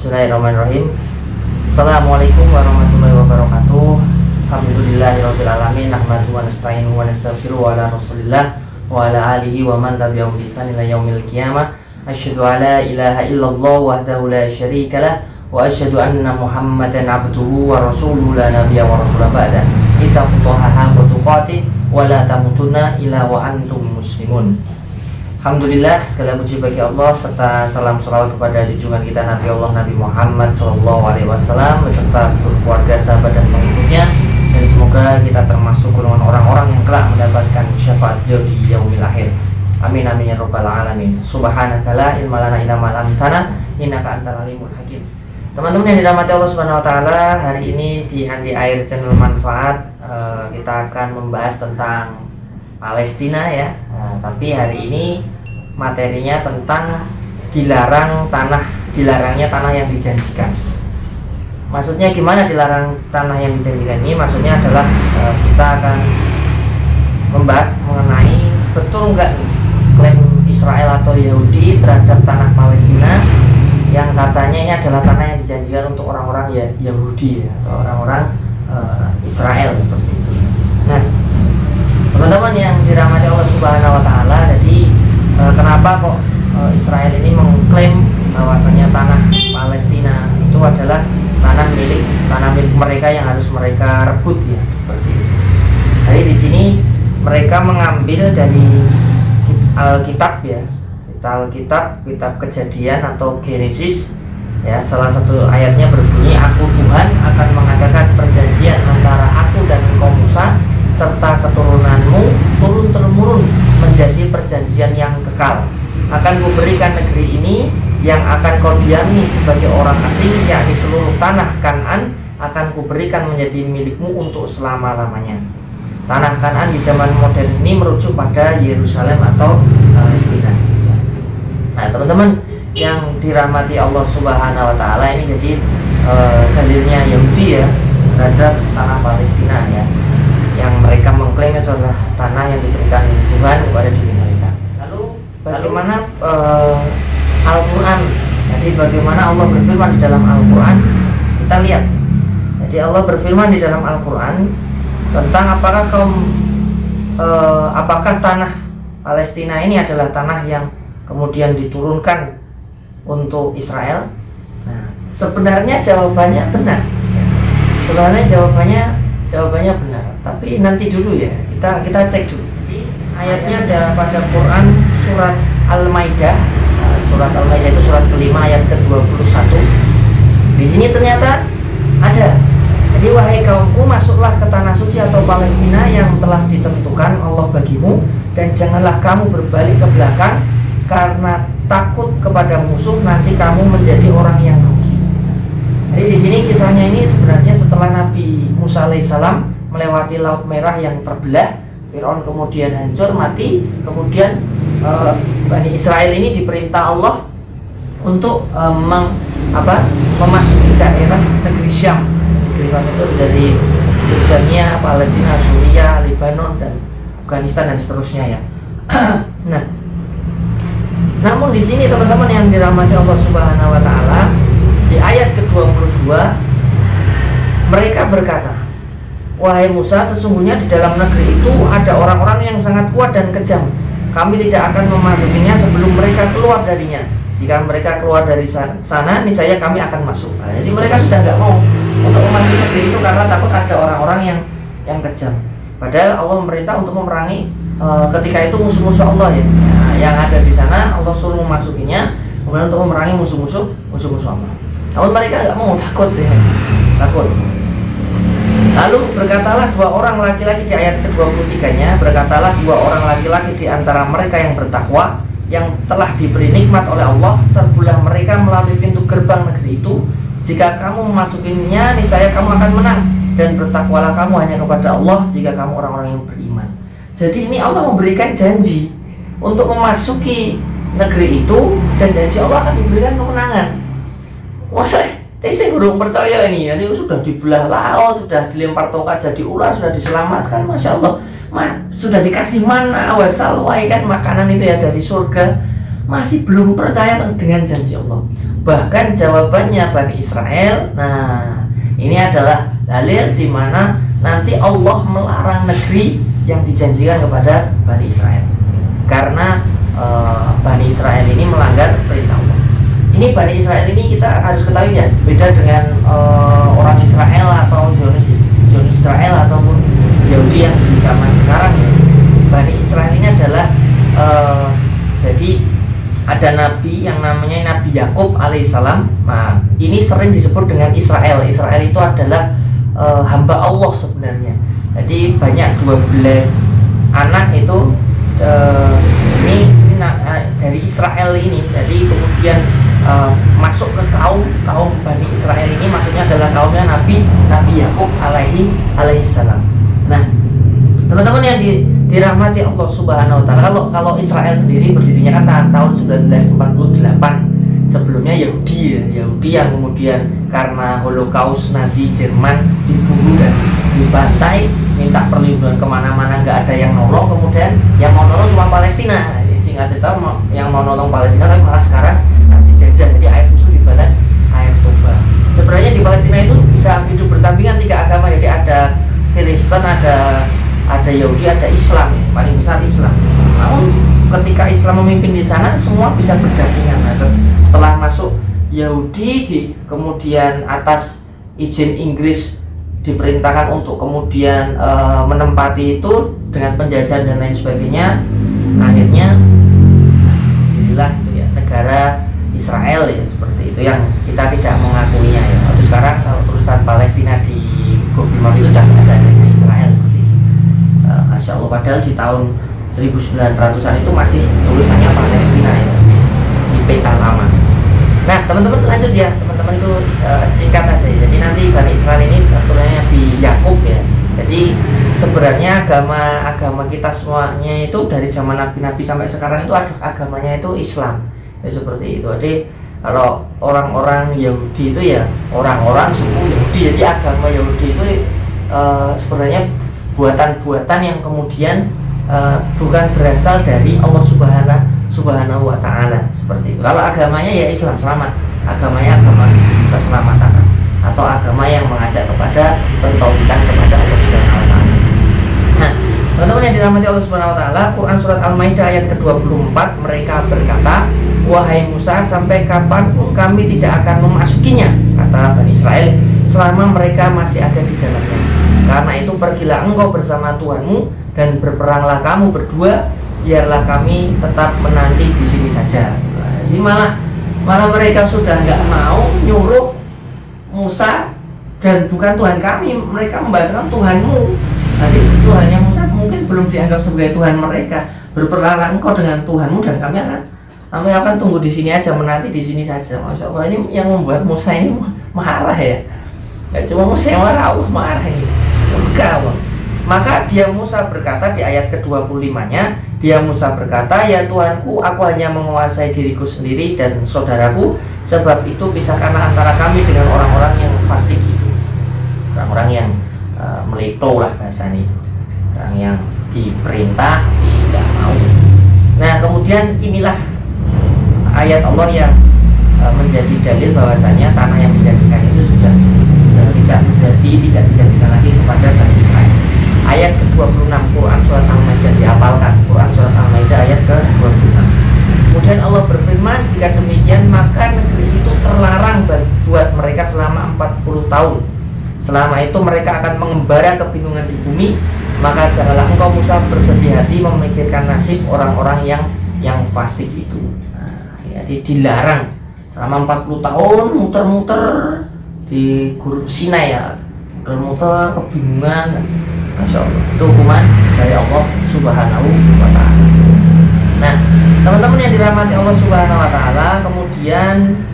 Bismillahirrahmanirrahim. Assalamualaikum warahmatullahi wabarakatuh. Alhamdulillahirabbil alamin. Nahmaduhu wa nasta'inuhu wa nastaghfiruhu wa ala rasulillah wa ala alihi wa man tabi'ahum bi ihsan ila yaumil qiyamah. Asyhadu an la ilaha illallah wahdahu la syarikalah wa asyhadu anna Muhammadan abduhu wa rasuluhu la nabiyya wa rasulah ba'da. Ittaqullaha haqqa tuqatih wa la tamutunna illa wa antum muslimun. Alhamdulillah, segala puji bagi Allah serta salam salawat kepada junjungan kita Nabi Allah Nabi Muhammad SAW beserta seluruh keluarga, sahabat dan pengikutnya, dan semoga kita termasuk golongan orang-orang yang kelak mendapatkan syafaat beliau di yaumil akhir. Amin amin ya rabbal alamin. Subhanaka la ilma lana illa ma 'allamtana innaka antal alimul hakim. Teman-teman yang dirahmati Allah Subhanahu wa taala, hari ini di Andi Air Channel Manfaat kita akan membahas tentang Palestina ya. Tapi hari ini materinya tentang dilarangnya tanah yang dijanjikan. Maksudnya gimana dilarang tanah yang dijanjikan ini? Maksudnya adalah kita akan membahas mengenai betul nggak klaim Israel atau Yahudi terhadap tanah Palestina yang katanya ini adalah tanah yang dijanjikan untuk orang-orang Yahudi ya, atau orang-orang Israel seperti itu. Nah, teman-teman yang dirahmati Allah Subhanahu wa taala, jadi kenapa kok Israel ini mengklaim bahwasanya tanah Palestina itu adalah tanah milik mereka yang harus mereka rebut ya, seperti itu. Jadi di sini mereka mengambil dari Alkitab ya, Alkitab, kitab Kejadian atau Genesis ya, salah satu ayatnya berbunyi, aku Tuhan akan mengadakan perjanjian antara aku dan engkau Musa serta keturunanmu turun-temurun menjadi perjanjian yang kekal. Akan kuberikan negeri ini yang akan kau diami sebagai orang asing, yakni seluruh tanah Kanaan akan kuberikan menjadi milikmu untuk selama-lamanya. Tanah Kanaan di zaman modern ini merujuk pada Yerusalem atau Palestina. Nah, teman-teman yang dirahmati Allah Subhanahu wa taala, ini jadi dalilnya Yahudi ya terhadap tanah Palestina ya, yang mereka mengklaim itu adalah tanah yang diberikan Tuhan kepada diri mereka. Lalu bagaimana Al-Quran? Jadi bagaimana Allah berfirman di dalam Al-Quran? Kita lihat. Jadi Allah berfirman di dalam Al-Quran tentang apakah tanah Palestina ini adalah tanah yang kemudian diturunkan untuk Israel. Nah, sebenarnya jawabannya benar. Sebenarnya jawabannya benar. Tapi nanti dulu ya, kita cek dulu. Jadi ayatnya ada pada Quran surat Al-Maidah. Surat Al-Maidah itu surat kelima ayat ke-21. Di sini ternyata ada. Jadi wahai kaumku, masuklah ke tanah suci atau Palestina yang telah ditentukan Allah bagimu, dan janganlah kamu berbalik ke belakang karena takut kepada musuh, nanti kamu menjadi orang yang rugi. Jadi di sini kisahnya ini sebenarnya setelah Nabi Musa alaihissalam melewati Laut Merah yang terbelah, Firaun kemudian hancur mati, kemudian Bani Israel ini diperintah Allah untuk memasuki daerah negeri Syam. Negeri Syam itu jadi Yordania, Palestina, Suriah, Lebanon, dan Afghanistan dan seterusnya ya. Nah, namun di sini teman-teman yang dirahmati Allah Subhanahu wa taala, di ayat ke-22 mereka berkata, wahai Musa, sesungguhnya di dalam negeri itu ada orang-orang yang sangat kuat dan kejam. Kami tidak akan memasukinya sebelum mereka keluar darinya. Jika mereka keluar dari sana, niscaya kami akan masuk. Nah, jadi mereka sudah nggak mau untuk memasuki negeri itu karena takut ada orang-orang yang kejam. Padahal Allah memerintah untuk memerangi ketika itu musuh-musuh Allah ya. Nah, yang ada di sana Allah suruh memasukinya, kemudian untuk memerangi musuh-musuh Allah. Namun mereka nggak mau, takut ya, takut. Lalu berkatalah dua orang laki-laki di ayat ke-23-nya, berkatalah dua orang laki-laki di antara mereka yang bertakwa, yang telah diberi nikmat oleh Allah, serbulah mereka melalui pintu gerbang negeri itu. Jika kamu memasukinya, niscaya kamu akan menang, dan bertakwalah kamu hanya kepada Allah jika kamu orang-orang yang beriman. Jadi ini Allah memberikan janji untuk memasuki negeri itu, dan janji Allah akan diberikan kemenangan. Masa saya belum percaya ini, nanti sudah dibelah laut, sudah dilempar tongkat jadi ular, sudah diselamatkan, masya Allah, sudah dikasih mana wasalwai kan, makanan itu ya dari surga, masih belum percaya dengan janji Allah. Bahkan jawabannya Bani Israel, nah ini adalah dalil di mana nanti Allah melarang negeri yang dijanjikan kepada Bani Israel, karena Bani Israel ini melanggar perintah Allah. Ini Bani Israel ini kita harus ketahui ya, beda dengan orang Israel atau Zionis Israel ataupun Yahudi yang di zaman sekarang ya. Bani Israel ini adalah jadi ada nabi yang namanya Nabi Yakub alaihissalam. Nah, ini sering disebut dengan Israel. Israel itu adalah hamba Allah sebenarnya. Jadi banyak 12 anak itu ini dari Israel ini. Jadi kemudian masuk ke kaum Bani Israel ini, maksudnya adalah kaumnya Nabi Yakub alaihissalam. Nah, teman-teman yang dirahmati Allah Subhanahu wa taala, kalau Israel sendiri berdirinya kan tahun 1948. Sebelumnya Yahudi yang kemudian karena Holocaust Nazi Jerman dibunuh dan dibantai, minta perlindungan kemana-mana, nggak ada yang nolong. Kemudian yang mau nolong cuma Palestina. Singkat cerita, yang mau nolong Palestina, tapi malah sekarang dijajah. Jadi air susu dibalas air toba. Sebenarnya di Palestina itu bisa hidup berdampingan 3 agama. Jadi ada Kristen, ada Yahudi, ada Islam. Paling besar Islam. Namun ketika Islam memimpin di sana, semua bisa berdampingan. Nah, setelah masuk Yahudi, kemudian atas izin Inggris diperintahkan untuk kemudian menempati itu dengan penjajahan dan lain sebagainya. Akhirnya jadilah itu ya negara Israel ya, seperti itu, yang kita tidak mengakuinya ya. Tapi sekarang kalau tulisan Palestina di Google itu sudah ada adanya Israel seperti itu. Masya Allah, padahal di tahun 1900-an itu masih tulisannya Palestina ya, di peta lama. Nah teman-teman lanjut ya, teman-teman itu singkat aja ya. Jadi nanti Bani Israel ini turunannya Nabi Yakub ya. Jadi sebenarnya agama kita semuanya itu dari zaman nabi-nabi sampai sekarang itu agamanya itu Islam ya, seperti itu. Jadi kalau orang-orang Yahudi itu ya orang-orang suku Yahudi, jadi agama Yahudi itu sebenarnya buatan-buatan yang kemudian bukan berasal dari Allah Subhanahu wa taala, seperti itu. Kalau agamanya ya Islam, selamat, agamanya agama keselamatan atau agama yang mengajak kepada pentauhidan kepada Allah Subhanahu wa taala. Nah, teman-teman yang dirahmati Allah Subhanahu wa taala, Quran surat Al-Maidah ayat ke-24, mereka berkata, "Wahai Musa, sampai kapanpun kami tidak akan memasukinya," kata Bani Israel, "selama mereka masih ada di dalamnya. Karena itu pergilah engkau bersama Tuhanmu dan berperanglah kamu berdua, biarlah kami tetap menanti di sini saja." Nah, jadi malah mereka sudah nggak mau nyuruh Musa, dan bukan Tuhan kami, mereka membahasakan Tuhanmu. Nanti Tuhannya Musa mungkin belum dianggap sebagai Tuhan mereka. Berperanglah engkau dengan Tuhanmu dan kami akan tunggu di sini aja, menanti di sini saja. Masya Allah, ini yang membuat Musa ini marah ya. Gak cuma Musa yang marah, Allah marah ini. Allah. Maka dia Musa berkata di ayat ke-25-nya, dia Musa berkata, "Ya Tuhanku, aku hanya menguasai diriku sendiri dan saudaraku, sebab itu pisahkanlah antara kami dengan orang-orang yang fasik itu." Orang-orang yang meleto lah bahasanya itu, orang yang diperintah tidak mau. Nah kemudian inilah ayat Allah yang menjadi dalil bahwasanya tanah yang dijanjikan itu sudah tidak dijanjikan lagi kepada Bani Israel. Ayat ke-26 Quran surat Al-Maidah, dihafalkan Quran surat Al-Maidah ayat ke-26. Kemudian Allah berfirman, "Jika demikian maka negeri itu terlarang buat mereka selama 40 tahun. Selama itu mereka akan mengembara kebingungan di bumi. Maka janganlah engkau Musa bersedih hati memikirkan nasib orang-orang yang fasik itu." Nah, jadi dilarang selama 40 tahun muter-muter di Gurun Sinai ya, muter-muter kebingungan. Masya Allah, itu hukuman dari Allah Subhanahu wa ta'ala. Nah teman-teman yang dirahmati Allah Subhanahu wa ta'ala, kemudian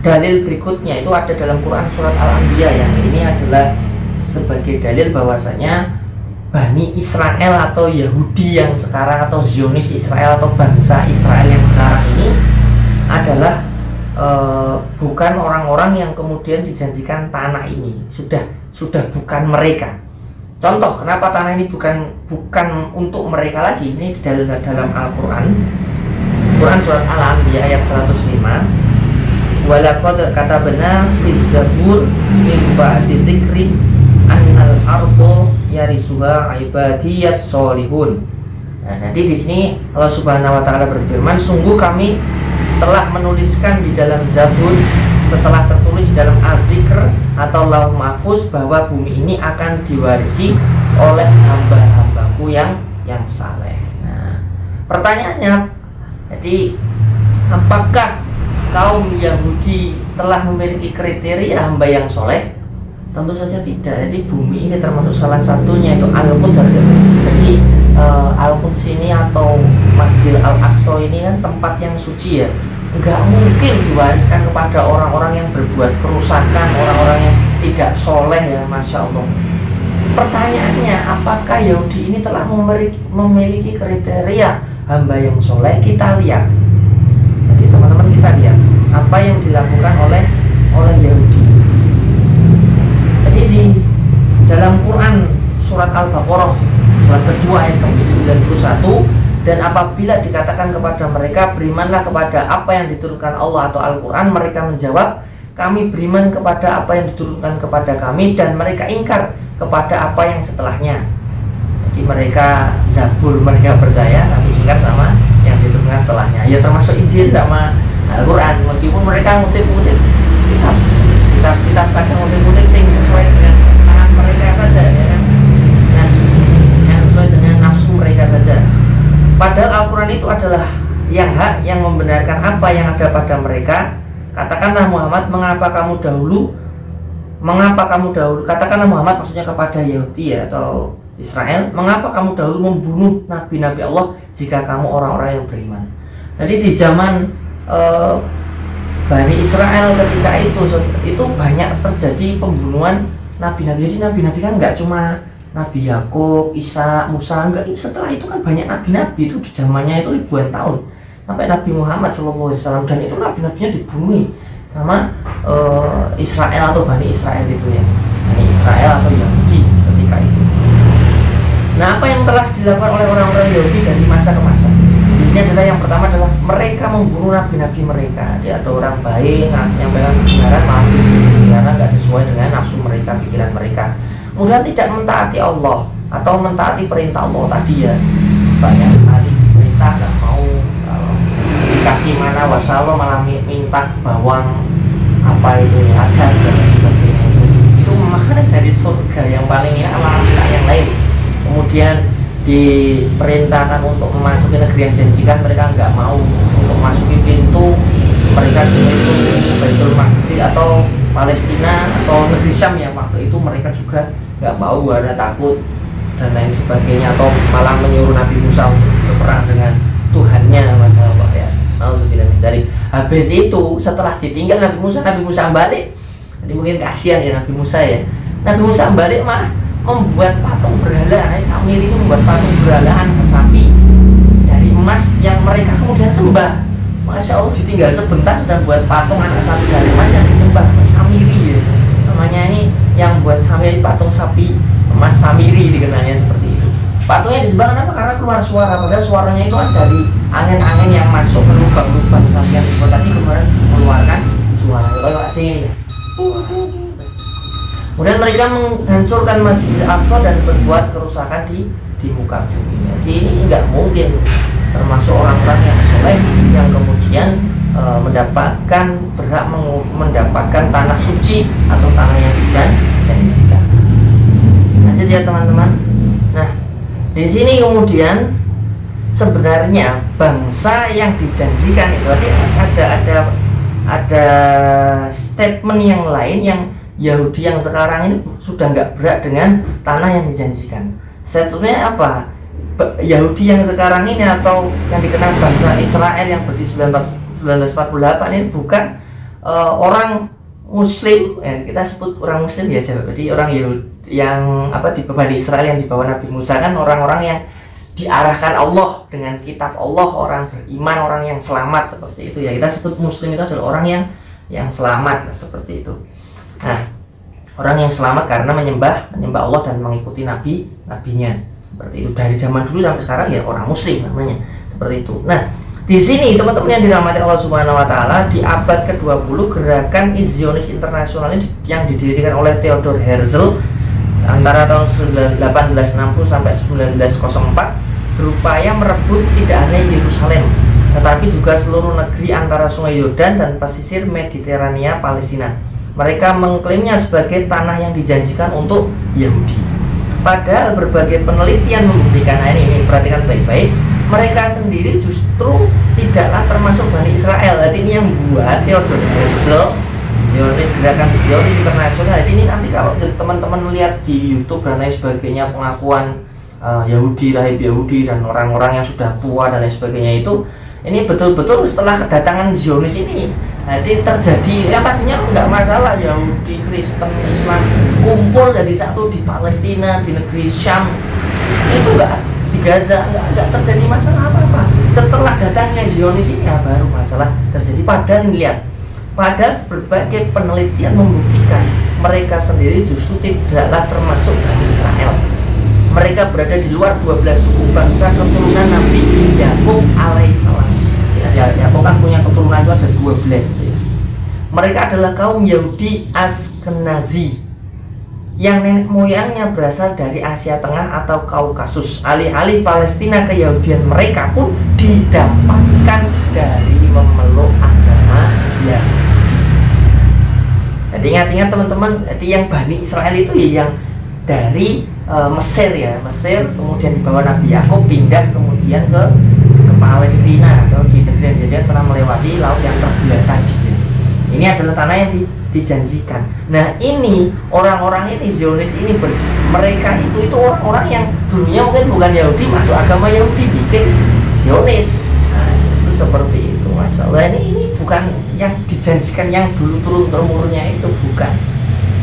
dalil berikutnya itu ada dalam Quran surat Al-Anbiya, yang ini adalah sebagai dalil bahwasanya Bani Israel atau Yahudi yang sekarang, atau Zionis Israel atau bangsa Israel yang sekarang ini adalah bukan orang-orang yang kemudian dijanjikan tanah ini, sudah bukan mereka. Contoh kenapa tanah ini bukan untuk mereka lagi, ini di dalam Al-Quran Quran surat Al-Anbiya ayat 105, walaqad katabna fiz zabur min ba'di dzikri annal ardu yarisuha ibadiyas sholihun. Nah, nanti di sini Allah Subhanahu wa taala berfirman, sungguh kami telah menuliskan di dalam Zabur setelah tertulis di dalam Az-Zikr atau Lauh Mahfuz bahwa bumi ini akan diwarisi oleh hamba-hambaku yang saleh. Nah, pertanyaannya, jadi apakah kaum Yahudi telah memiliki kriteria hamba yang soleh? Tentu saja tidak. Jadi bumi ini termasuk salah satunya, itu Al-Quds. Jadi Al-Quds ini atau Masjidil Al-Aqsa ini kan tempat yang suci ya, nggak mungkin diwariskan kepada orang-orang yang berbuat kerusakan, orang-orang yang tidak soleh ya, Masya Allah. Pertanyaannya, apakah Yahudi ini telah memiliki kriteria hamba yang soleh? Kita lihat. Jadi teman-teman, kita lihat apa yang dilakukan oleh Yahudi. Jadi di dalam Quran surat Al-Baqarah surat kedua ayat 91, dan apabila dikatakan kepada mereka berimanlah kepada apa yang diturunkan Allah atau Al-Quran, mereka menjawab kami beriman kepada apa yang diturunkan kepada kami, dan mereka ingkar kepada apa yang setelahnya. Jadi mereka Zabur mereka percaya, tapi ingkar sama yang diturunkan setelahnya, ya termasuk Injil sama Al-Quran, meskipun mereka ngutip-ngutip kitab kadang ngutip-ngutip yang sesuai dengan kesenangan mereka saja ya kan? Nah, yang sesuai dengan nafsu mereka saja. Padahal Al-Quran itu adalah yang hak, yang membenarkan apa yang ada pada mereka. Katakanlah Muhammad, katakanlah Muhammad, maksudnya kepada Yahudi ya, atau Israel, mengapa kamu dahulu membunuh nabi-nabi Allah jika kamu orang-orang yang beriman? Jadi di zaman Bani Israel ketika itu banyak terjadi pembunuhan nabi-nabi. Jadi nabi-nabi kan nggak cuma Nabi Yakub, Isa, Musa, enggak. Setelah itu kan banyak nabi-nabi itu di zamannya itu ribuan tahun sampai Nabi Muhammad SAW, dan itu nabi-nabinya dibunuh sama Israel atau Bani Israel itu ya, Bani Israel atau Yahudi ketika itu. Nah, apa yang telah dilakukan oleh orang-orang Yahudi dari masa ke masa? Di sini adalah yang pertama adalah mereka membunuh nabi-nabi mereka. Jadi ada orang baik menyampaikan kebenaran malah karena nggak sesuai dengan nafsu mereka, pikiran mereka. Kemudian tidak mentaati Allah atau mentaati perintah Allah tadi ya, banyak sekali perintah nggak mau, dikasih mana wasalo malah minta bawang apa itu ya, ada dan sebagainya. Itu makanan dari surga yang paling ya, malah minta yang lain. Kemudian diperintahkan untuk memasuki negeri yang janjikan, mereka nggak mau. Untuk masuki pintu mereka itu Baitul Maqdis atau Palestina atau negeri Syam ya, waktu itu mereka juga nggak mau, ada takut dan lain sebagainya, atau malah menyuruh Nabi Musa untuk berperang dengan Tuhannya, masalah ya. Dari habis itu setelah ditinggal Nabi Musa balik. Jadi mungkin kasihan ya Nabi Musa ya. Nabi Musa balik malah membuat patung berhala. Samiri itu membuat patung berhalaan sapi dari emas yang mereka kemudian sembah. Masya Allah, ditinggal sebentar sudah buat patung anak sapi dari emas yang disembah. Samiri ya namanya, ini yang buat Samiri, patung sapi emas Samiri dikenalnya seperti itu. Patungnya disembah kenapa? Karena keluar suara, padahal suaranya itu kan dari angin-angin yang masuk ke lubang-lubang sampai yang tadi kemudian mengeluarkan suara kalau ada ya. Kemudian mereka menghancurkan Masjidil Aqsa dan berbuat kerusakan di muka bumi. Jadi ini nggak mungkin termasuk orang-orang yang soleh yang kemudian berhak mendapatkan tanah suci atau tanah yang dijanjikan. Lanjut ya teman-teman. Nah, di sini kemudian sebenarnya bangsa yang dijanjikan itu ada statement yang lain yang Yahudi yang sekarang ini sudah nggak berat dengan tanah yang dijanjikan. Statementnya apa? Yahudi yang sekarang ini atau yang dikenal bangsa Israel yang berdiri 1948 ini bukan orang Muslim, kita sebut orang Muslim ya. Jadi orang Yahudi yang di Bani Israel yang dibawa Nabi Musa kan orang-orang yang diarahkan Allah dengan kitab Allah, orang beriman, orang yang selamat seperti itu ya. Kita sebut Muslim itu adalah orang yang selamat seperti itu. Nah, orang yang selamat karena menyembah Allah dan mengikuti nabinya seperti itu dari zaman dulu sampai sekarang ya, orang Muslim namanya seperti itu. Nah, Di sini teman-teman yang dirahmati Allah Subhanahu wa taala, di abad ke-20 gerakan Zionis internasional ini yang didirikan oleh Theodor Herzl antara tahun 1860 sampai 1904 berupaya merebut tidak hanya Yerusalem tetapi juga seluruh negeri antara Sungai Yordan dan pesisir Mediterania Palestina. Mereka mengklaimnya sebagai tanah yang dijanjikan untuk Yahudi. Padahal berbagai penelitian membuktikan, ini perhatikan baik-baik, mereka sendiri justru tidaklah termasuk Bani Israel. Jadi ini yang buat Theodor Herzl, Zionis, gerakan Zionis internasional. Jadi ini nanti kalau teman-teman lihat di YouTube dan lain sebagainya, pengakuan Yahudi, rahib Yahudi dan orang-orang yang sudah tua dan lain sebagainya itu, ini betul-betul setelah kedatangan Zionis ini, jadi terjadi yang tadinya nggak masalah, Yahudi, Kristen, Islam kumpul jadi satu di Palestina, di negeri Syam, itu nggak di Gaza, nggak terjadi masalah apa-apa. Setelah datangnya Zionis ini baru masalah terjadi. Padahal berbagai penelitian membuktikan mereka sendiri justru tidaklah termasuk Bani Israel. Mereka berada di luar 12 suku bangsa keturunan Nabi Yakub alaihissalam. Yakub kan punya keturunan itu ada 12 ya. Mereka adalah kaum Yahudi Askenazi yang nenek moyangnya berasal dari Asia Tengah atau Kaukasus. Alih-alih Palestina, keyahudian mereka pun didapatkan dari memeluk agama Yahudi. Jadi ingat-ingat teman-teman, jadi yang Bani Israel itu ya yang dari Mesir ya, Mesir, kemudian dibawa Nabi Yakub pindah kemudian ke Palestina atau di negeri yang dijajah setelah melewati laut yang terbelah tadi ya. Ini adalah tanah yang dijanjikan. Nah ini orang-orang ini Zionis ini mereka itu orang-orang yang dulunya mungkin bukan Yahudi, masuk agama Yahudi, bikin Zionis. Nah itu seperti itu, masalah ini bukan yang dijanjikan yang dulu turun-temurunnya itu, bukan.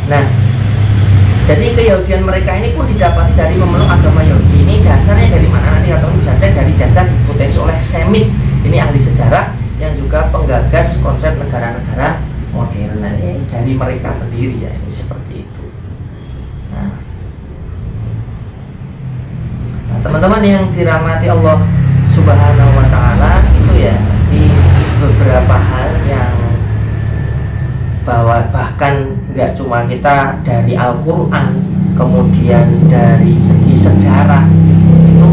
Nah jadi keyahudian mereka ini pun didapati dari memeluk agama Yahudi. Ini dasarnya dari mana? Nanti atau bisa cek dari dasar hipotesis oleh Semit. Ini ahli sejarah yang juga penggagas konsep negara-negara modern. Ini dari mereka sendiri ya, ini seperti itu. Nah teman-teman yang dirahmati Allah Subhanahu wa taala, itu ya di beberapa hal yang bahwa bahkan nggak cuma kita dari Al-Quran, kemudian dari segi sejarah itu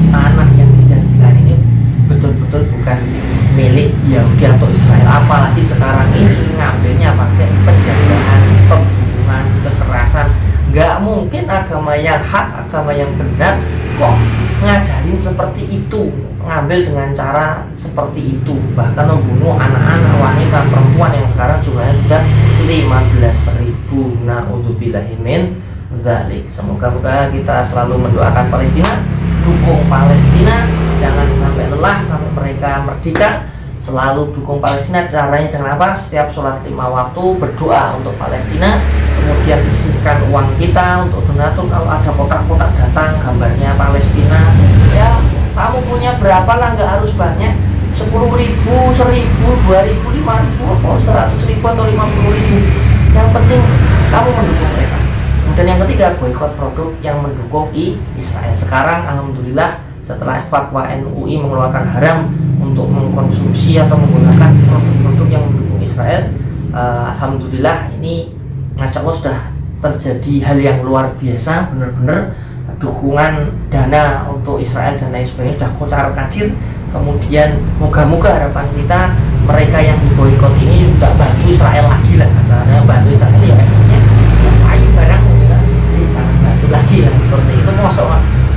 tanah yang dijanjikan ini betul-betul bukan milik Yahudi atau Israel. Apalagi sekarang ini ngambilnya pakai penjajahan, pembunuhan, kekerasan. Nggak mungkin agama yang hak, agama yang benar kok ngajarin seperti itu, ngambil dengan cara seperti itu, bahkan membunuh anak-anak, wanita, perempuan yang sekarang jumlahnya sudah 15.000. Na'udzubillahi min dzalik. Semoga kita selalu mendoakan Palestina, dukung Palestina, jangan sampai lelah sampai mereka merdeka. Selalu dukung Palestina. Caranya dengan apa? Setiap sholat 5 waktu berdoa untuk Palestina, kemudian sisihkan uang kita untuk donatur. Kalau ada kotak-kotak datang gambarnya Palestina, ya kamu punya berapa lah, nggak harus banyak, 10.000, 1.000, 2.000, 5.000, 100.000 atau 50.000. Yang penting kamu mendukung mereka. Dan yang ketiga, boikot produk yang mendukung Israel. Sekarang alhamdulillah setelah fatwa MUI mengeluarkan haram untuk mengkonsumsi atau menggunakan produk-produk yang mendukung Israel, alhamdulillah ini masya Allah sudah terjadi hal yang luar biasa, benar-benar dukungan dana untuk Israel dan lain sebagainya sudah kocar-kacir. Kemudian moga-moga harapan kita mereka yang diboikot ini tidak bantu Israel lagi lah, asalnya bantu Israel ya efeknya ayo barang kita jadi jangan bantu lagi lah, seperti itu. Masuk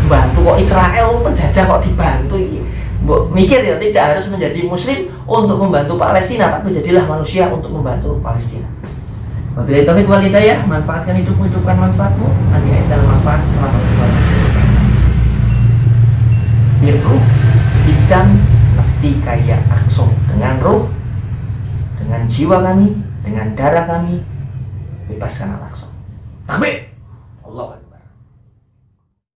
bantu kok Israel penjajah kok dibantu ini. Mikir ya, tidak harus menjadi muslim untuk membantu Palestina, tapi jadilah manusia untuk membantu Palestina. Wabillahi taufiq wal hidayah. Manfaatkan hidupmu, hidupkan manfaatmu. Nanti ajal manfaat. Selamat berbuat. Birruh bidang nafti kaya aksom. Dengan ruh, dengan jiwa kami, dengan darah kami, bebaskan Al-Aqsa. Takbir.